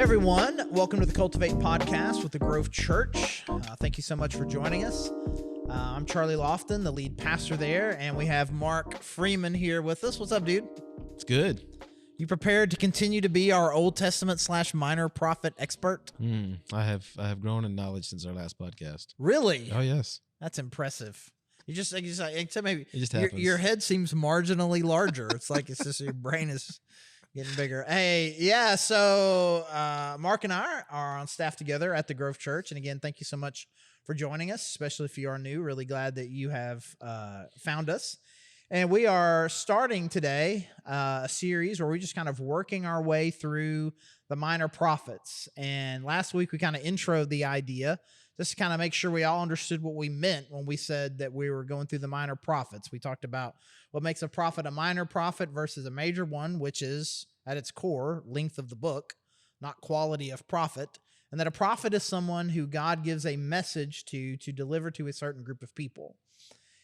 everyone. Welcome to the Cultivate Podcast with the Grove Church. Thank you so much for joining us. I'm Charlie Lofton, the lead pastor there, and we have Mark Freeman here with us. What's up, dude? It's good. You prepared to continue to be our Old Testament / minor prophet expert? I have grown in knowledge since our last podcast. Really? Oh, yes. That's impressive. Except maybe It just happens. your head seems marginally larger. It's just your brain is getting bigger. Hey, yeah, so Mark and I are on staff together at the Grove Church. And again, thank you so much for joining us, especially if you are new. Really glad that you have found us. And we are starting today a series where we're just kind of working our way through the minor prophets. And last week we kind of introed the idea just to kind of make sure we all understood what we meant when we said that we were going through the minor prophets. We talked about what makes a prophet a minor prophet versus a major one, which is, at its core, length of the book, not quality of prophet, and that a prophet is someone who God gives a message to deliver to a certain group of people.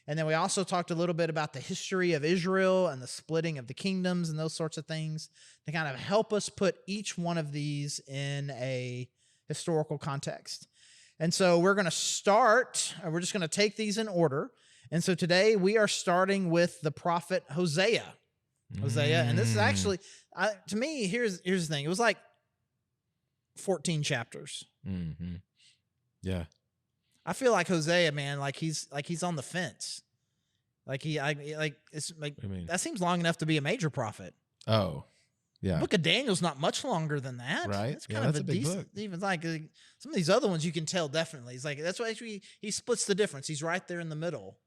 And then we also talked a little bit about the history of Israel and the splitting of the kingdoms and those sorts of things to kind of help us put each one of these in a historical context. And so we're going to start, we're just going to take these in order. And so today we are starting with the prophet Hosea. And this is actually, to me, here's the thing. It was like 14 chapters. Mm-hmm. Yeah. I feel like Hosea, man, he's on the fence. That seems long enough to be a major prophet. Oh, yeah. The Book of Daniel's not much longer than that. Right. It's kind of a big decent, book. even some of these other ones you can tell definitely. It's like, that's why he splits the difference. He's right there in the middle.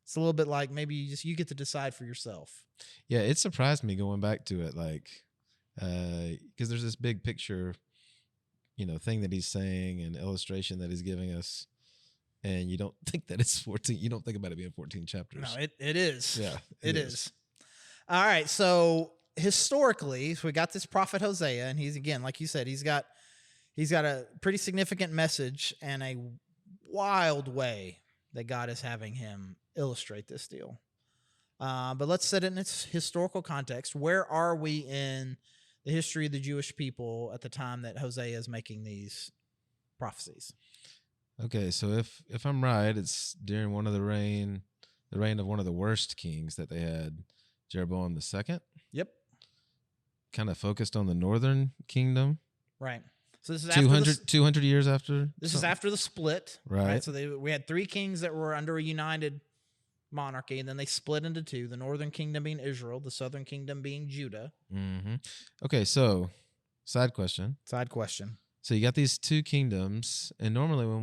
It's a little bit like maybe you get to decide for yourself. Yeah, it surprised me going back to it, because there's this big picture, thing that he's saying and illustration that he's giving us. And you don't think that it's 14. You don't think about it being 14 chapters. No, it is. Yeah, it is. All right. So historically, we got this prophet Hosea, and he's, again, like you said, he's got a pretty significant message and a wild way that God is having him illustrate this deal. But let's set it in its historical context. Where are we in the history of the Jewish people at the time that Hosea is making these prophecies? Okay, so if I'm right, it's during the reign of one of the worst kings that they had, Jeroboam II. Yep. Kind of focused on the northern kingdom. Right. So this is 200 years after. This is after the split. Right. So we had 3 kings that were under a united monarchy, and then they split into 2, the northern kingdom being Israel, the southern kingdom being Judah. Mm-hmm. Okay, so side question. So you got these 2 kingdoms, and normally when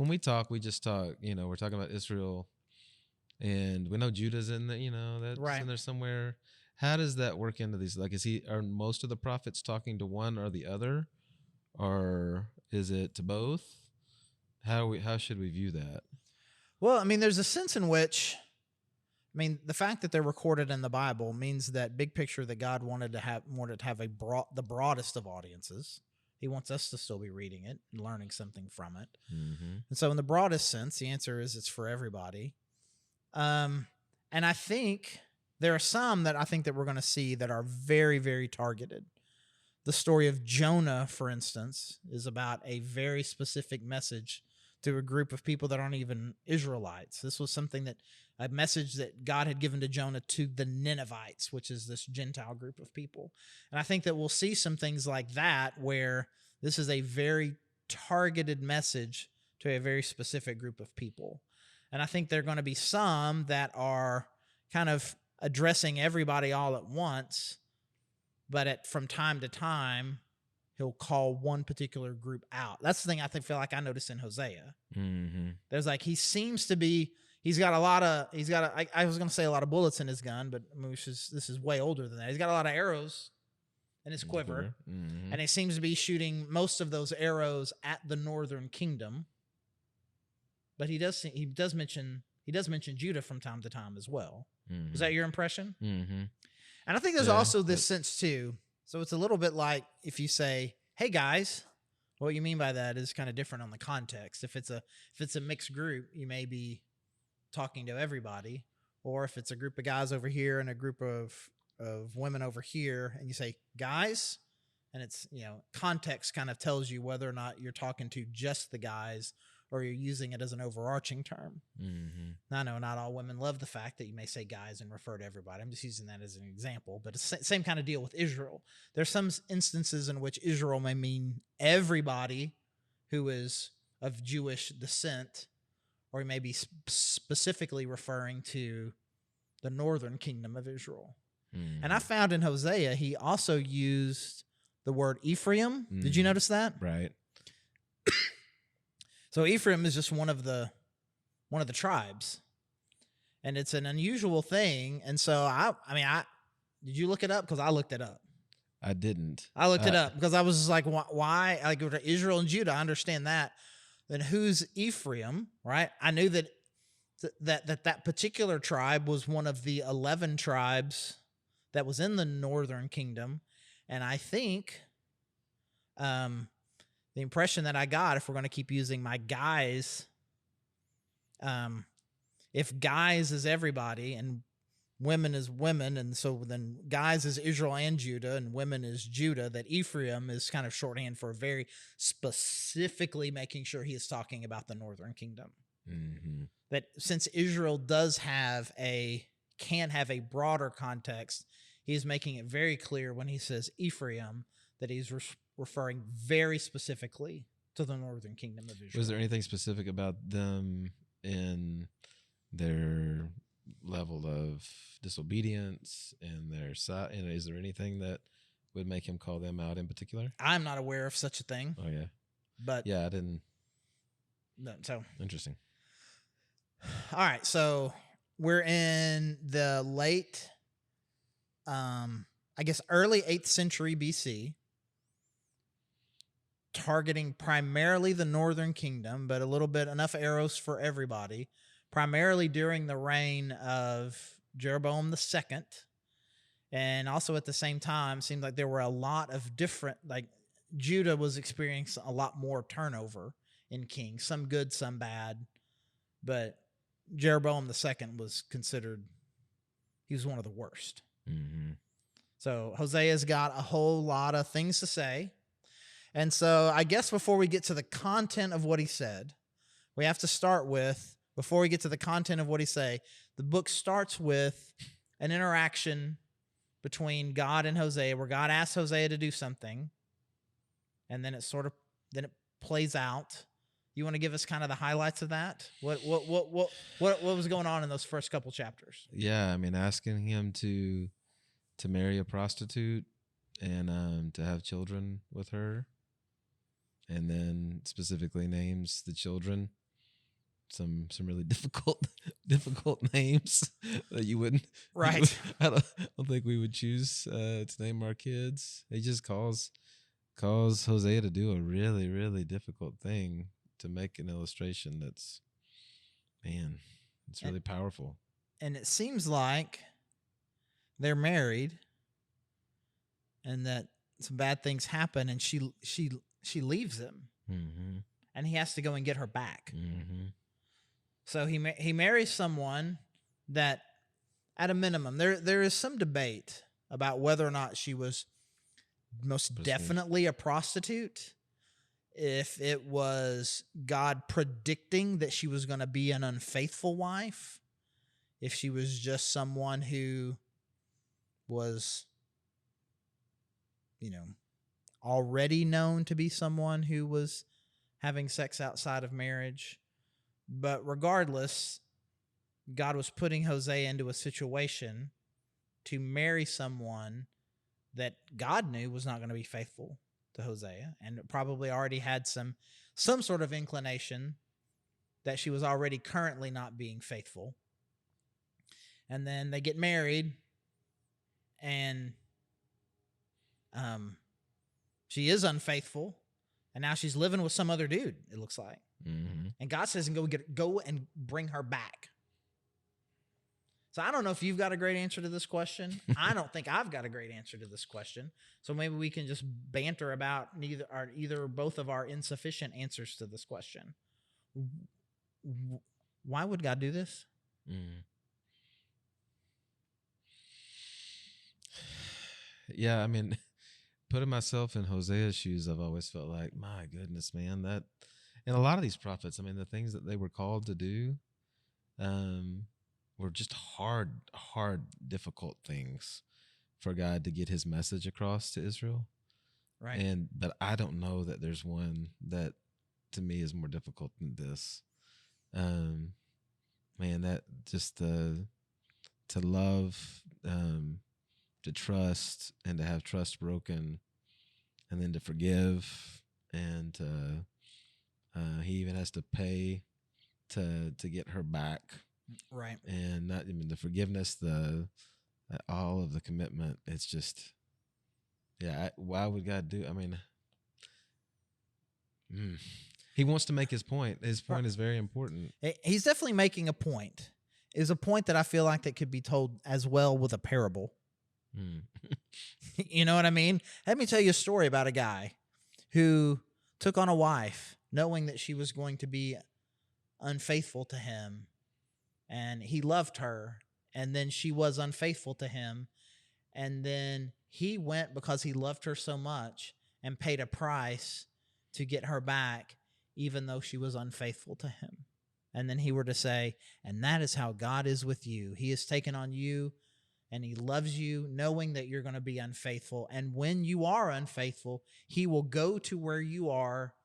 we talk, we just talk. We're talking about Israel, and we know Judah's in the, that's right in there somewhere. How does that work into these? Like, are most of the prophets talking to one or the other, or is it to both? How should we view that? Well, I mean, there's a sense in which, the fact that they're recorded in the Bible means that big picture that God wanted to have the broadest of audiences. He wants us to still be reading it and learning something from it. Mm-hmm. And so in the broadest sense, the answer is it's for everybody. And I think there are some that I think that we're going to see that are very, very targeted. The story of Jonah, for instance, is about a very specific message to a group of people that aren't even Israelites. This was a message that God had given to Jonah to the Ninevites, which is this Gentile group of people. And I think that we'll see some things like that where this is a very targeted message to a very specific group of people. And I think there are going to be some that are kind of addressing everybody all at once, but from time to time, he'll call one particular group out. That's the thing I feel like I noticed in Hosea. Mm-hmm. There's he's got a lot of bullets in his gun, but this is way older than that. He's got a lot of arrows in his quiver, mm-hmm. and he seems to be shooting most of those arrows at the northern kingdom. But he does mention Judah from time to time as well. Mm-hmm. Is that your impression? Mm-hmm. And I think there's also this sense too. So it's a little bit like if you say, "Hey guys," what you mean by that is kind of different on the context. If it's a mixed group, you may be talking to everybody, or if it's a group of guys over here and a group of women over here, and you say, "Guys," And it's, context kind of tells you whether or not you're talking to just the guys or you're using it as an overarching term. Mm-hmm. I know not all women love the fact that you may say guys and refer to everybody. I'm just using that as an example, but it's the same kind of deal with Israel. There's some instances in which Israel may mean everybody who is of Jewish descent, or he may be specifically referring to the northern kingdom of Israel. Mm-hmm. And I found in Hosea, he also used the word Ephraim. Mm-hmm. Did you notice that? Right. So Ephraim is just one of the tribes, and it's an unusual thing. And so I did you look it up? Because I looked it up. I didn't. I looked it up because I was just like, why? Like Israel and Judah, I understand that. Then who's Ephraim? Right? I knew that particular tribe was one of the 11 tribes that was in the northern kingdom, and I think, the impression that I got, if we're going to keep using my guys, if guys is everybody and women is women, and so then guys is Israel and Judah, and women is Judah, that Ephraim is kind of shorthand for very specifically making sure he is talking about the northern kingdom. Mm-hmm. That since Israel can have a broader context, he's making it very clear when he says Ephraim that he's referring very specifically to the northern kingdom of Israel. Was there anything specific about them in their level of disobedience and their side? And is there anything that would make him call them out in particular? I'm not aware of such a thing. Oh yeah, but yeah, I didn't. No, so interesting. All right, so we're in the late, early 8th century BC. Targeting primarily the northern kingdom, but a little bit enough arrows for everybody, primarily during the reign of Jeroboam II. And also at the same time, it seemed like there were a lot of different, like Judah was experiencing a lot more turnover in kings, some good, some bad. But Jeroboam II was considered, he was one of the worst. Mm-hmm. So Hosea's got a whole lot of things to say. And so I guess before we get to the content of what he said, we have to start with, before we get to the content of what he say, the book starts with an interaction between God and Hosea, where God asks Hosea to do something, and then it plays out. You want to give us kind of the highlights of that? What was going on in those first couple chapters? Yeah, I mean, asking him to marry a prostitute and to have children with her. And then specifically names the children some really difficult names that you wouldn't. Right. I don't think we would choose to name our kids. He just calls Hosea to do a really, really difficult thing, to make an illustration that's, man, it's really powerful. And it seems like they're married and that some bad things happen, and she leaves him, mm-hmm. and he has to go and get her back. Mm-hmm. So he marries someone that, at a minimum, there is some debate about whether or not she was most definitely a prostitute, if it was God predicting that she was going to be an unfaithful wife, if she was just someone who was, already known to be someone who was having sex outside of marriage. But regardless, God was putting Hosea into a situation to marry someone that God knew was not going to be faithful to Hosea, and probably already had some sort of inclination that she was already currently not being faithful. And then they get married, and she is unfaithful, and now she's living with some other dude, it looks like. Mm-hmm. And God says, go and bring her back. So I don't know if you've got a great answer to this question. I don't think I've got a great answer to this question. So maybe we can just banter about either or both of our insufficient answers to this question. Why would God do this? Yeah, I mean, putting myself in Hosea's shoes, I've always felt like, my goodness, man, that, and a lot of these prophets, I mean, the things that they were called to do, were just hard, difficult things for God to get his message across to Israel. Right. But I don't know that there's one that to me is more difficult than this. Man, that just to love, to trust, and to have trust broken, and then to forgive, and he even has to pay to get her back. Right. And not even the forgiveness, all of the commitment. It's just, yeah. Why would God do? I mean, he wants to make his point. His point is very important. He's definitely making a point. Is a point that I feel like that could be told as well with a parable. You know what I mean? Let me tell you a story about a guy who took on a wife knowing that she was going to be unfaithful to him, and he loved her, and then she was unfaithful to him, and then he went because he loved her so much and paid a price to get her back, even though she was unfaithful to him. And then he were to say, and that is how God is with you. He has taken on you, and he loves you, knowing that you're going to be unfaithful. And when you are unfaithful, he will go to where you are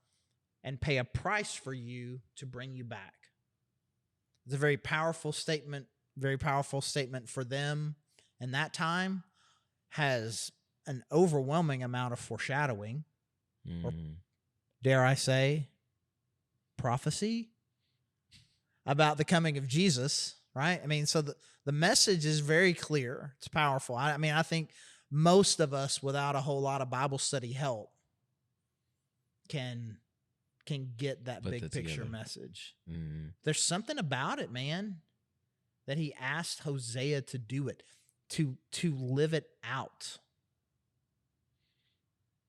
and pay a price for you to bring you back. It's a very powerful statement for them. And that time has an overwhelming amount of foreshadowing, or dare I say, prophecy about the coming of Jesus, right? I mean, so the message is very clear. It's powerful. I mean, I think most of us, without a whole lot of Bible study help, can get that big picture message. There's something about it, man, that he asked Hosea to do it, to live it out.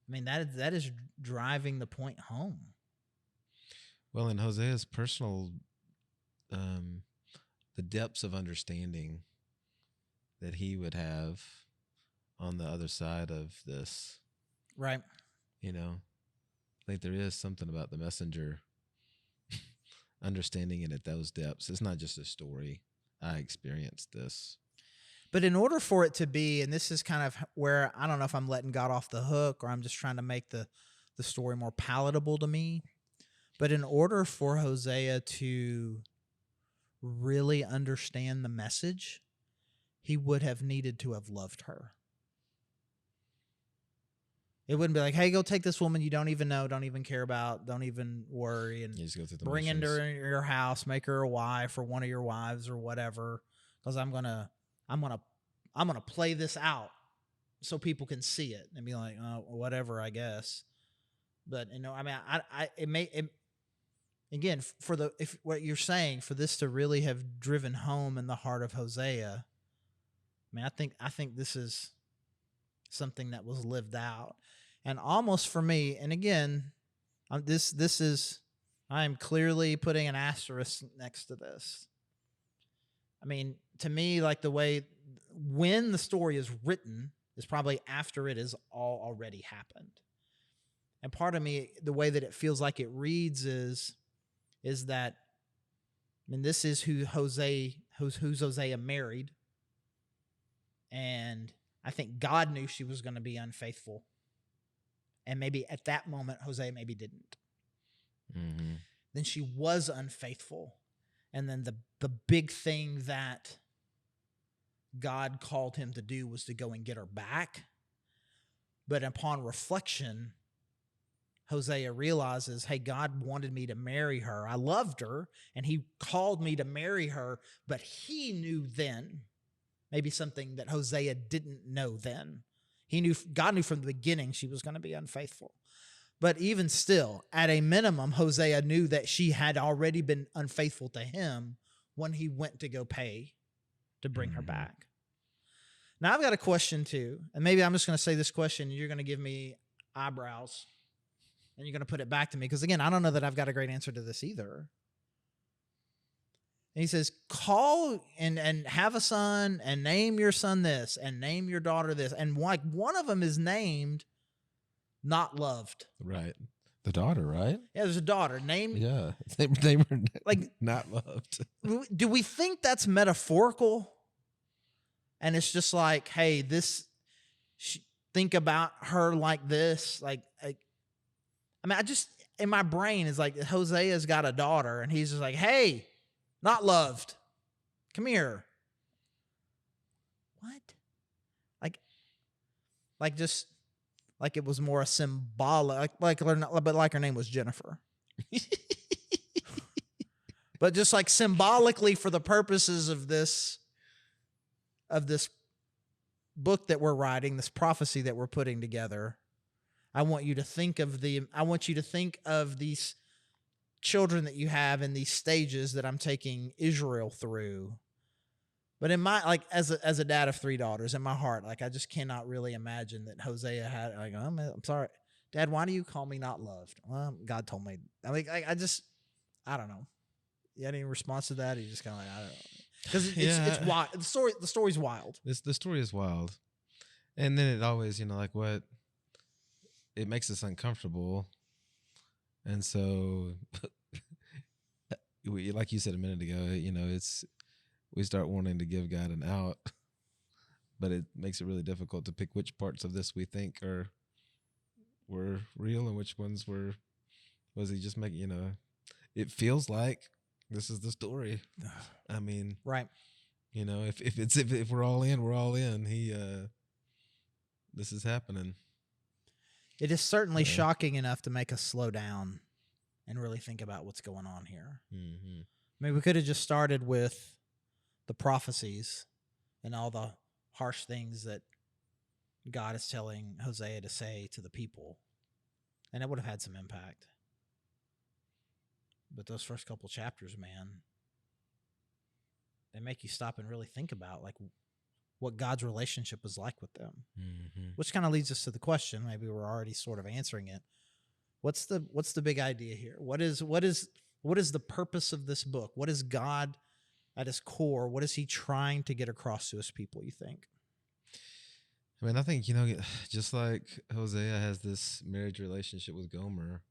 I mean, that is driving the point home. Well, in Hosea's personal, the depths of understanding that he would have on the other side of this, right? You know, like there is something about the messenger understanding it at those depths. It's not just a story. I experienced this. But in order for it to be, and this is kind of where I don't know if I'm letting God off the hook or I'm just trying to make the story more palatable to me. But in order for Hosea to really understand the message, he would have needed to have loved her. It wouldn't be like, hey, go take this woman you don't even know, don't even care about, don't even worry, and just go through the bring motions. into your house, make her a wife or one of your wives or whatever, because I'm gonna play this out so people can see it and be like, oh, whatever, I guess. But you know, I mean, again, if what you're saying, for this to really have driven home in the heart of Hosea, I mean, I think this is something that was lived out. And almost for me, and again, I am clearly putting an asterisk next to this. I mean, to me, like the way when the story is written is probably after it has all already happened. And part of me, the way that it feels like it reads is that, I mean, this is who Hosea married. And I think God knew she was going to be unfaithful. And maybe at that moment, Hosea maybe didn't. Mm-hmm. Then she was unfaithful. And then the big thing that God called him to do was to go and get her back. But upon reflection, Hosea realizes, hey, God wanted me to marry her. I loved her, and he called me to marry her, but he knew then, maybe something that Hosea didn't know then. God knew from the beginning she was going to be unfaithful. But even still, at a minimum, Hosea knew that she had already been unfaithful to him when he went to go pay to bring her back. Now, I've got a question too, and maybe I'm just going to say this question, and you're going to give me eyebrows, and you're going to put it back to me, because again, I don't know that I've got a great answer to this either. And he says, call and have a son and name your son this and name your daughter this. And like one of them is named not loved. Right. The daughter, right? Yeah, there's a daughter named. Yeah. They were Like, not loved. do we think that's metaphorical? And it's just like, hey, think about her like this. Like, I mean, I just, in my brain is like, Hosea's got a daughter and he's just like, hey, not loved. Come here. What? Like just, like it was more a symbolic, but like her name was Jennifer. But just like symbolically for the purposes of this book that we're writing, this prophecy that we're putting together, I want you to think of these children that you have in these stages that I'm taking Israel through. But in my, like, as a dad of 3 daughters, in my heart, like, I just cannot really imagine that Hosea had, like, oh, man, I'm sorry, Dad, why do you call me not loved? Well, God told me. I mean, I don't know. You had any response to that? Or you just kind of like, I don't know. Because it's wild. The story's wild. The story is wild. And then it always, like what, it makes us uncomfortable. And so, like you said a minute ago, we start wanting to give God an out, but it makes it really difficult to pick which parts of this we think were real and which ones was he just making, it feels like this is the story. I mean, right. If we're all in, we're all in. This is happening. It is certainly shocking enough to make us slow down and really think about what's going on here. Mm-hmm. I mean, we could have just started with the prophecies and all the harsh things that God is telling Hosea to say to the people, and it would have had some impact. But those first couple chapters, man, they make you stop and really think about like what God's relationship was like with them. Mm-hmm. Which kind of leads us to the question, maybe we're already sort of answering it. What's the big idea here? What is the purpose of this book? What is God at his core? What is he trying to get across to his people, you think? I mean, I think, just like Hosea has this marriage relationship with Gomer,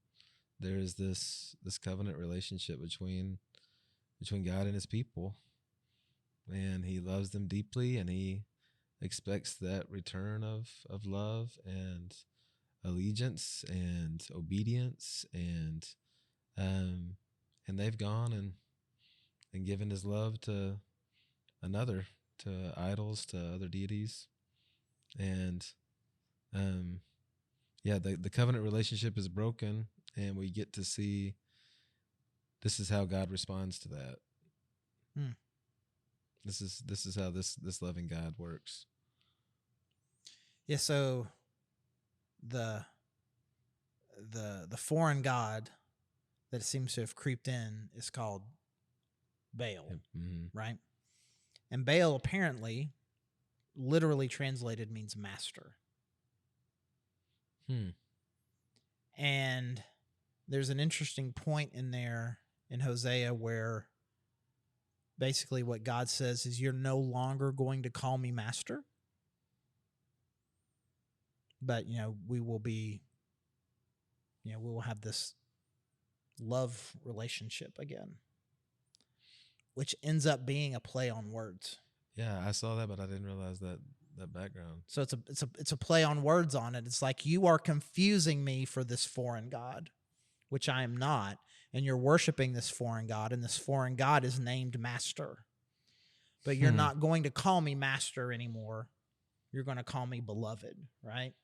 there is this covenant relationship between God and his people. And he loves them deeply, and he expects that return of love and allegiance and obedience, and they've gone and given his love to another, to idols, to other deities. And the covenant relationship is broken, and we get to see this is how God responds to that. This is how this loving God works. Yeah, so the foreign god that seems to have creeped in is called Baal, right? And Baal apparently, literally translated, means master. And there's an interesting point in there in Hosea where basically what God says is, you're no longer going to call me master, but, we will have this love relationship again, which ends up being a play on words. Yeah, I saw that, but I didn't realize that background. So it's a play on words on it. It's like, you are confusing me for this foreign god, which I am not, and you're worshiping this foreign god, and this foreign god is named Master. But you're not going to call me Master anymore. You're going to call me Beloved, right?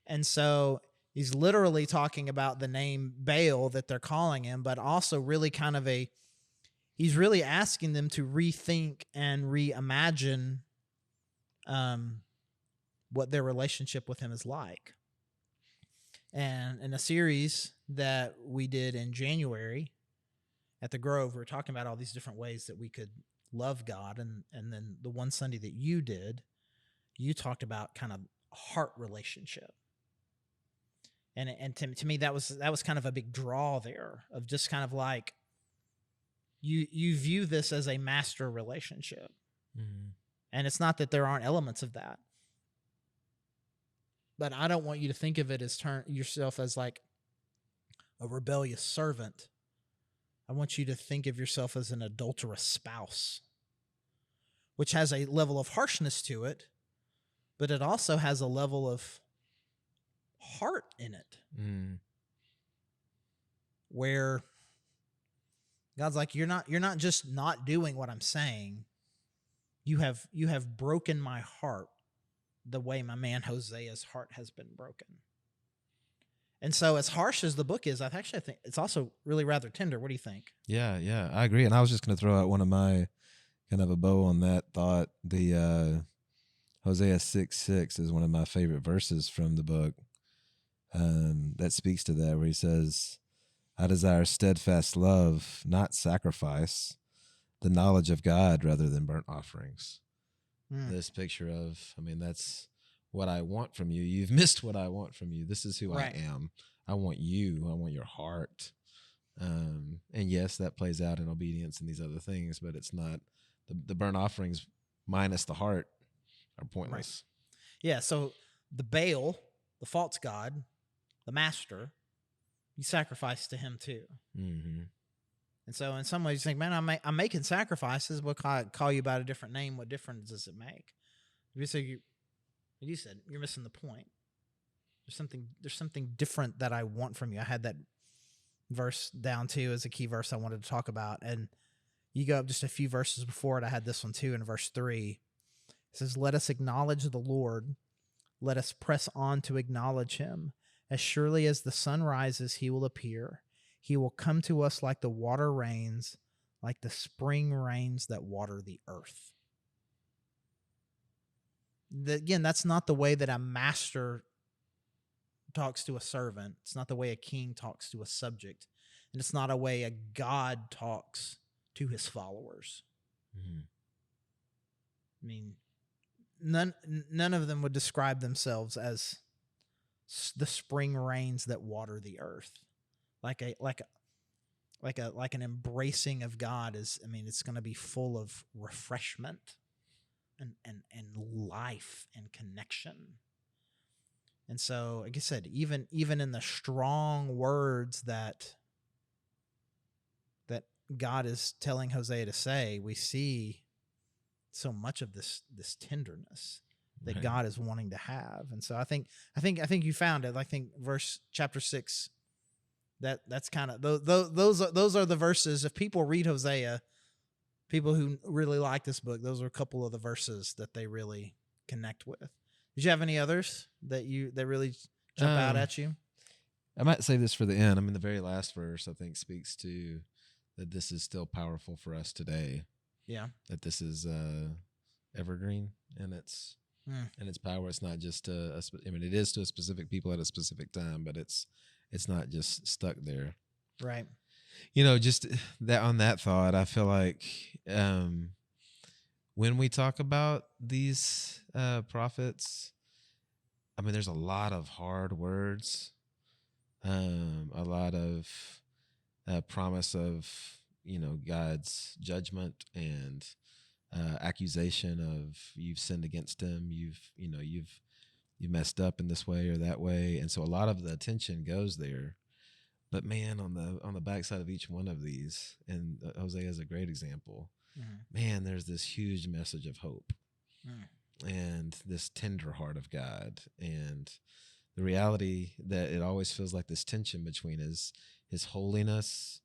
And so he's literally talking about the name Baal that they're calling him, but also really kind of he's really asking them to rethink and reimagine what their relationship with him is like. And in a series that we did in January at the Grove, we were talking about all these different ways that we could love God. And then the one Sunday that you did, you talked about kind of heart relationship. And to me, that was kind of a big draw there of just kind of like, you view this as a master relationship. And it's not that there aren't elements of that. But I don't want you to think of it as turn yourself as like a rebellious servant. I want you to think of yourself as an adulterous spouse, which has a level of harshness to it, but it also has a level of heart in it, where God's like, you're not just not doing what I'm saying. You have broken my heart the way my man Hosea's heart has been broken. And so as harsh as the book is, I think it's also really rather tender. What do you think? Yeah, I agree. And I was just going to throw out one of my kind of a bow on that thought. The Hosea 6:6 is one of my favorite verses from the book that speaks to that, where he says, I desire steadfast love, not sacrifice, the knowledge of God rather than burnt offerings. This picture of, that's what I want from you. You've missed what I want from you. This is who I am. I want you. I want your heart. And yes, that plays out in obedience and these other things, but it's not the burnt offerings minus the heart are pointless. Right. Yeah. So the Baal, the false god, the master, you sacrifice to him too. Mm-hmm. And so in some ways you think, man, I'm making sacrifices, but I call you by a different name. What difference does it make? You said you're missing the point. There's something different that I want from you. I had that verse down too as a key verse I wanted to talk about. And you go up just a few verses before it. I had this one too in verse 3. It says, let us acknowledge the Lord. Let us press on to acknowledge him. As surely as the sun rises, he will appear. He will come to us like the water rains, like the spring rains that water the earth. Again, that's not the way that a master talks to a servant. It's not the way a king talks to a subject. And it's not a way a God talks to his followers. Mm-hmm. I mean, none of them would describe themselves as the spring rains that water the earth. Like an embracing of God is, it's going to be full of refreshment and life and connection. And so, like I said, even in the strong words that God is telling Hosea to say, we see so much of this tenderness that God is wanting to have. And so I think you found it. I think chapter 6, that's kind of those are the verses. If people read Hosea, people who really like this book, those are a couple of the verses that they really connect with. Did you have any others that really jump out at you? I might save this for the end. The very last verse I think speaks to that this is still powerful for us today. Yeah. That this is evergreen in its power. It's not just it is to a specific people at a specific time, but it's not just stuck there. Right. Just that on that thought, I feel like when we talk about these prophets, there's a lot of hard words, a lot of promise of, God's judgment and accusation of you've sinned against him, you've messed up in this way or that way. And so a lot of the attention goes there. But man, on the backside of each one of these, and Hosea is a great example, man, there's this huge message of hope and this tender heart of God. And the reality that it always feels like this tension between his holiness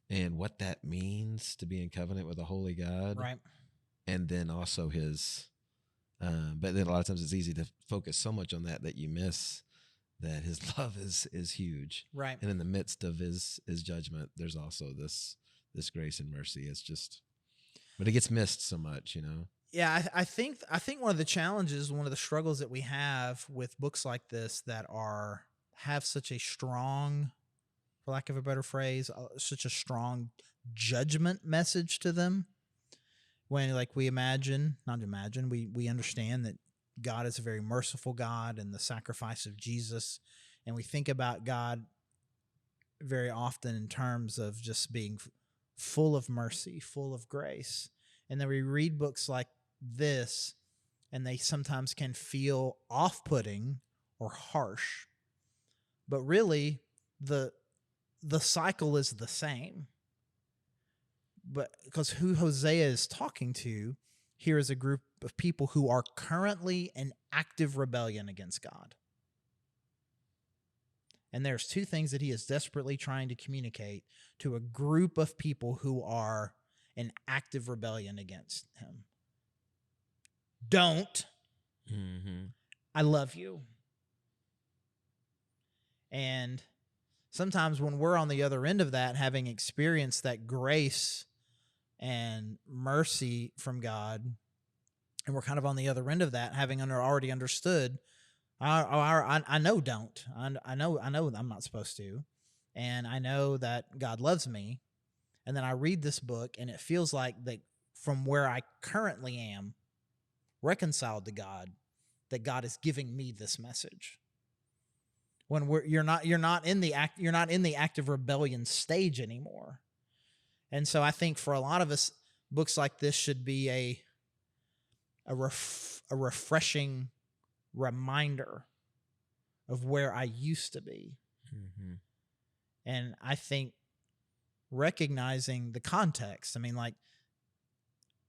and what that means to be in covenant with a holy God. Right. And then also his, but then a lot of times it's easy to focus so much on that you miss that his love is huge. Right. And in the midst of his judgment, there's also this grace and mercy. It's just, but it gets missed so much, Yeah, I think one of the challenges, one of the struggles that we have with books like this that have such a strong, for lack of a better phrase, such a strong judgment message to them. When we understand that God is a very merciful God and the sacrifice of Jesus, and we think about God very often in terms of just being full of mercy, full of grace. And then we read books like this, and they sometimes can feel off-putting or harsh. But really, the cycle is the same. But because who Hosea is talking to here is a group of people who are currently in active rebellion against God. And there's two things that he is desperately trying to communicate to a group of people who are in active rebellion against him. Don't. Mm-hmm. I love you. And sometimes when we're on the other end of that, having experienced that grace and mercy from God, and we're kind of on the other end of that, having already understood, I know don't. I know I'm not supposed to, and I know that God loves me, and then I read this book, and it feels like that from where I currently am, reconciled to God, that God is giving me this message. When you're not in the active rebellion stage anymore. And so I think for a lot of us, books like this should be a refreshing reminder of where I used to be. Mm-hmm. And I think recognizing the context, I mean, like,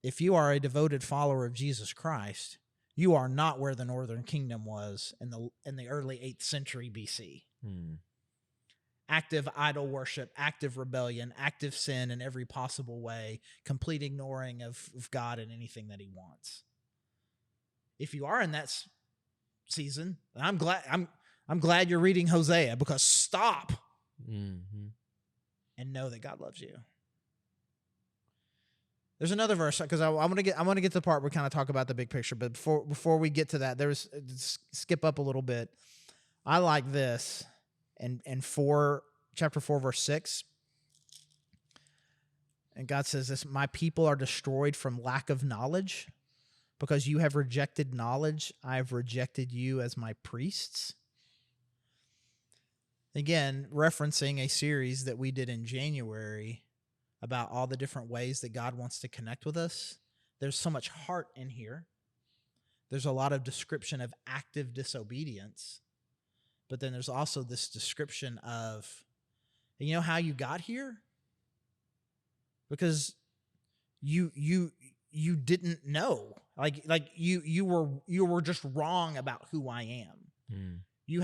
if you are a devoted follower of Jesus Christ, you are not where the Northern Kingdom was in the early 8th century BC. Mm. Active idol worship, active rebellion, active sin in every possible way, complete ignoring of God and anything that he wants. If you are in that season, I'm glad you're reading Hosea, because stop and know that God loves you. There's another verse, because I want to get to the part where we kind of talk about the big picture. But before we get to that, skip up a little bit. I like this in chapter 4, verse 6. And God says this: "My people are destroyed from lack of knowledge. Because you have rejected knowledge, I have rejected you as my priests." Again, referencing a series that we did in January about all the different ways that God wants to connect with us. There's so much heart in here. There's a lot of description of active disobedience. But then there's also this description of, you know how you got here? Because you didn't know. Like you were just wrong about who I am. Mm. You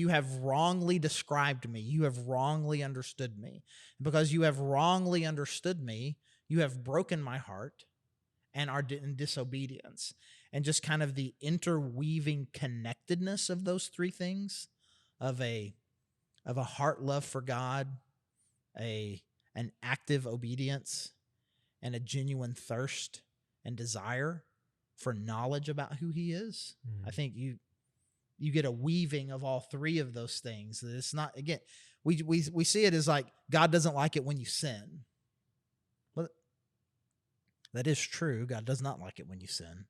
have wrongly described me. You have wrongly understood me. Because you have wrongly understood me, you have broken my heart and are in disobedience. And just kind of the interweaving connectedness of those three things, of a heart love for God, an active obedience, and a genuine thirst and desire for knowledge about who he is. I think you get a weaving of all three of those things. It's not, again, we see it as like God doesn't like it when you sin. But that is true. God does not like it when you sin.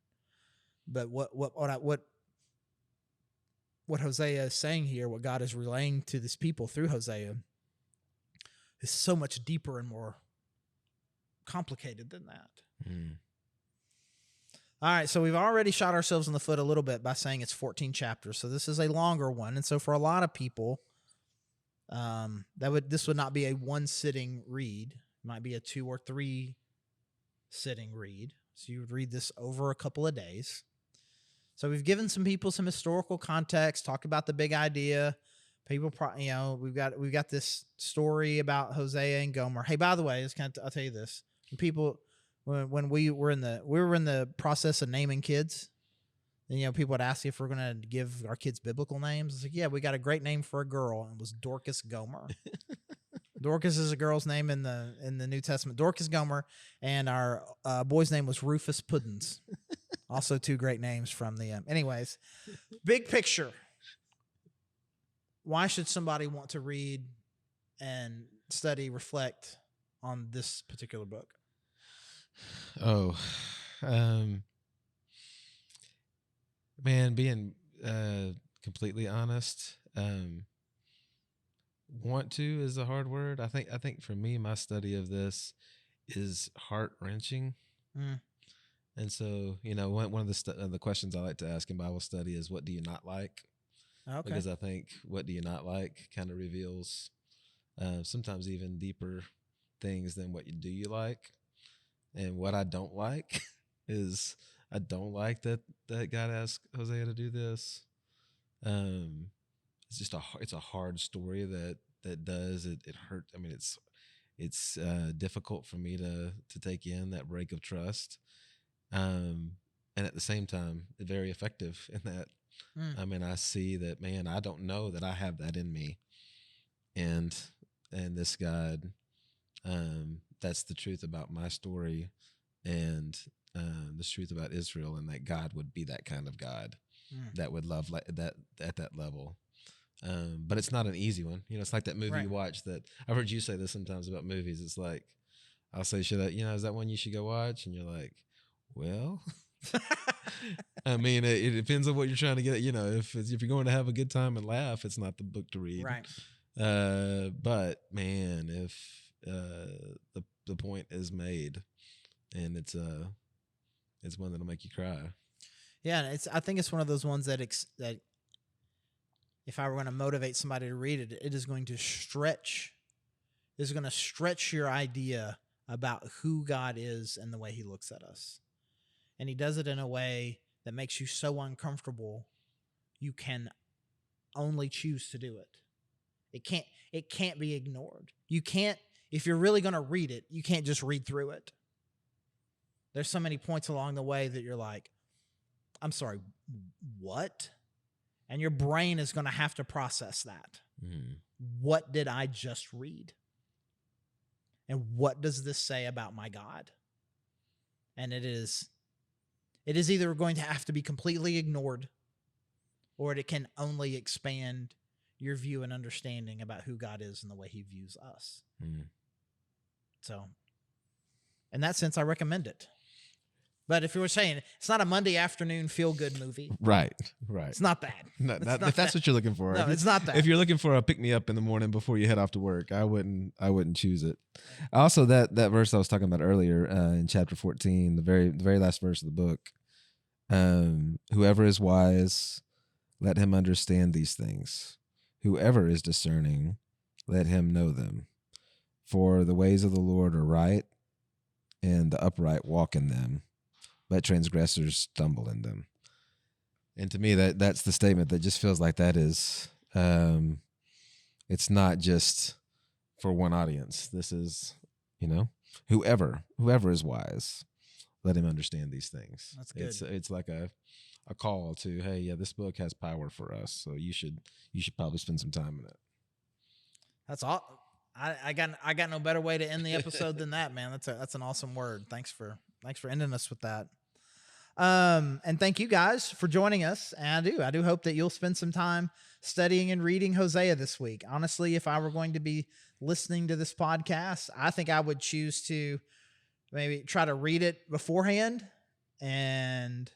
But what Hosea is saying here, what God is relaying to this people through Hosea, is so much deeper and more complicated than that. Mm. All right, so we've already shot ourselves in the foot a little bit by saying it's 14 chapters. So this is a longer one, and so for a lot of people, this would not be a one sitting read. It might be a 2 or 3 sitting read. So you would read this over a couple of days. So we've given some people some historical context, talked about the big idea. People, we've got this story about Hosea and Gomer. Hey, by the way, I'll tell you this: when we were in the process of naming kids, and people would ask if we're going to give our kids biblical names. It's like, yeah, we got a great name for a girl, and it was Dorcas Gomer. Dorcas is a girl's name in the New Testament. Dorcas Gomer, and our boy's name was Rufus Puddins. Also, 2 great names from the. Anyways, big picture. Why should somebody want to read and study, reflect on this particular book? Oh, man, being completely honest, want to is a hard word. I think for me, my study of this is heart-wrenching. Mm. And so, one of the questions I like to ask in Bible study is, what do you not like? Okay. because I think what do you not like kind of reveals sometimes even deeper things than what you do you like. And what I don't like is I don't like that God asked Hosea to do this. It's just it's a hard story that does it hurt. I mean, it's difficult for me to take in that break of trust. And at the same time, very effective in that. I mean, I see that, man, I don't know that I have that in me. And this God, that's the truth about my story and the truth about Israel, and that God would be that kind of God that would love like that at that level. But it's not an easy one. You know, it's like that movie you watch that I've heard you say this sometimes about movies. It's like, I'll say, is that one you should go watch? And you're like, well, I mean, it depends on what you're trying to get. You know, if you're going to have a good time and laugh, it's not the book to read. Right. But man, if the point is made, and it's one that'll make you cry. Yeah, I think it's one of those ones that if I were going to motivate somebody to read it, it is going to stretch. It's going to stretch your idea about who God is and the way He looks at us, and He does it in a way that makes you so uncomfortable, you can only choose to do it. It can't be ignored. You can't, if you're really going to read it, you can't just read through it. There's so many points along the way that you're like, I'm sorry, what? And your brain is going to have to process that. What did I just read? And what does this say about my God? And it is either going to have to be completely ignored, or it can only expand your view and understanding about who God is and the way He views us. So, in that sense, I recommend it. But if you were saying it's not a Monday afternoon feel-good movie. Right. It's not that. No, if that's what you're looking for. No, it's not that. If you're looking for a pick-me-up in the morning before you head off to work, I wouldn't choose it. Also, that verse I was talking about earlier in chapter 14, the very last verse of the book, whoever is wise, let him understand these things. Whoever is discerning, let him know them. For the ways of the Lord are right, and the upright walk in them, but transgressors stumble in them. And to me, that's the statement that just feels like that is, it's not just for one audience. This is, whoever is wise, let him understand these things. That's good. It's like a call to, hey, yeah, this book has power for us, so you should probably spend some time in it. That's all. I got no better way to end the episode than that, man. That's an awesome word. Thanks for ending us with that. And thank you guys for joining us. And I do hope that you'll spend some time studying and reading Hosea this week. Honestly, if I were going to be listening to this podcast, I think I would choose to maybe try to read it beforehand and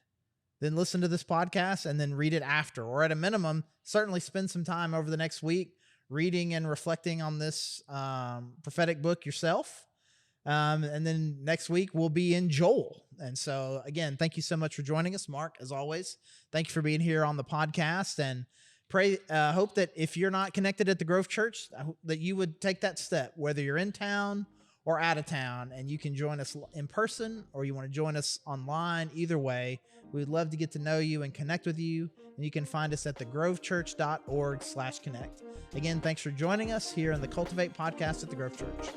then listen to this podcast and then read it after, or at a minimum, certainly spend some time over the next week reading and reflecting on this prophetic book yourself. And then next week we'll be in Joel. And so again, thank you so much for joining us, Mark, as always. Thank you for being here on the podcast, and hope that if you're not connected at the Grove Church, that you would take that step, whether you're in town or out of town, and you can join us in person or you want to join us online. Either way, we'd love to get to know you and connect with you. And you can find us at thegrovechurch.org/connect. Again, thanks for joining us here on the Cultivate Podcast at the Grove Church.